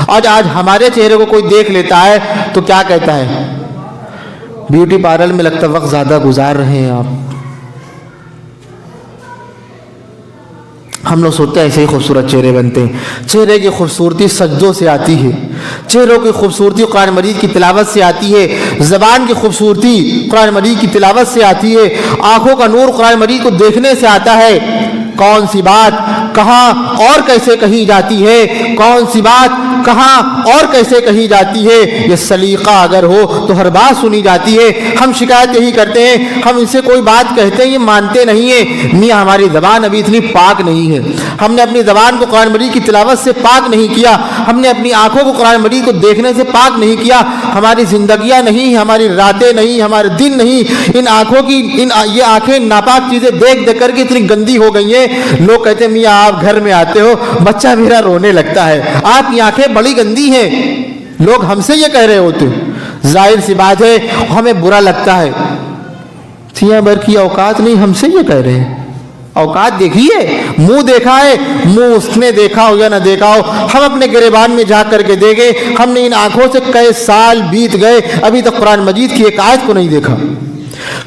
آج ہمارے چہرے کو کوئی دیکھ لیتا ہے تو کیا کہتا ہے؟ بیوٹی پارلر میں لگتا وقت زیادہ گزار رہے ہیں آپ. ہم لوگ سوچتے ہیں ایسے ہی خوبصورت چہرے بنتے ہیں. چہرے کی خوبصورتی سجدوں سے آتی ہے. چہروں کی خوبصورتی قرآن مجید کی تلاوت سے آتی ہے. زبان کی خوبصورتی قرآن مجید کی تلاوت سے آتی ہے. آنکھوں کا نور قرآن مجید کو دیکھنے سے آتا ہے. کون سی بات کہاں اور کیسے کہی جاتی ہے, کون سی بات کہاں اور کیسے کہی جاتی ہے, یہ سلیقہ اگر ہو تو ہر بات سنی جاتی ہے. ہم شکایت یہی کرتے ہیں, ہم ان سے کوئی بات کہتے ہیں یہ مانتے نہیں ہیں. میاں ہماری زبان ابھی اتنی پاک نہیں ہے, ہم نے اپنی زبان کو قرآن مجید کی تلاوت سے پاک نہیں کیا, ہم نے اپنی آنکھوں کو قرآن مجید کو دیکھنے سے پاک نہیں کیا. ہماری زندگیاں نہیں, ہماری راتیں نہیں, ہمارے دن نہیں, ان آنکھوں کی یہ آنکھیں ناپاک چیزیں دیکھ دیکھ کر کے اتنی گندی ہو گئی ہیں. لوگ کہتے ہیں میاں آپ گھر میں آتے ہو بچہ میرا رونے لگتا ہے, آپ کی آنکھیں بڑی گندی ہیں. لوگ ہم سے یہ کہہ رہے ہوتے, ظاہر سی بات ہے ہمیں برا لگتا ہے. سیاہ بھر کی اوقات نہیں, ہم سے یہ کہہ رہے ہیں. اوقات دیکھیے, منہ دیکھا ہے, منہ اس نے دیکھا ہو یا نہ دیکھا ہو, ہم اپنے گریبان میں جا کر کے دیکھیں. ہم نے ان آنکھوں سے کئی سال بیت گئے, ابھی تک قرآن مجید کی ایک آیت کو نہیں دیکھا.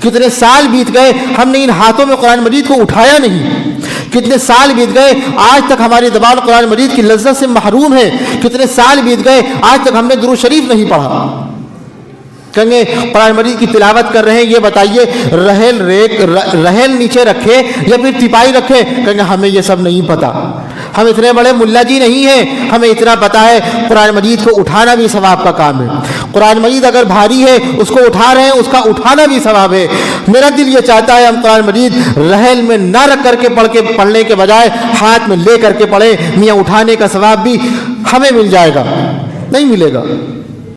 کتنے سال بیت گئے, ہم نے ان ہاتھوں میں قرآن مجید کو اٹھایا نہیں. کتنے سال بیت گئے, آج تک ہماری زبان قرآن مجید کی لذت سے محروم ہے. کتنے سال بیت گئے, آج تک ہم نے درود شریف نہیں پڑھا. کہیں گے قرآن مجید کی تلاوت کر رہے ہیں, یہ بتائیے رحل نیچے رکھے یا پھر تپائی رکھے؟ کہیں گے ہمیں یہ سب نہیں پتا, ہم اتنے بڑے ملا جی نہیں ہیں, ہمیں اتنا پتا ہے قرآن مجید کو اٹھانا بھی ثواب کا کام ہے. قرآن مجید اگر بھاری ہے اس کو اٹھا رہے ہیں, اس کا اٹھانا بھی ثواب ہے. میرا دل یہ چاہتا ہے ہم قرآن مجید رحل میں نہ رکھ کر کے پڑھنے کے بجائے ہاتھ میں لے کر کے پڑھیں. میاں اٹھانے کا ثواب بھی ہمیں مل جائے گا, نہیں ملے گا.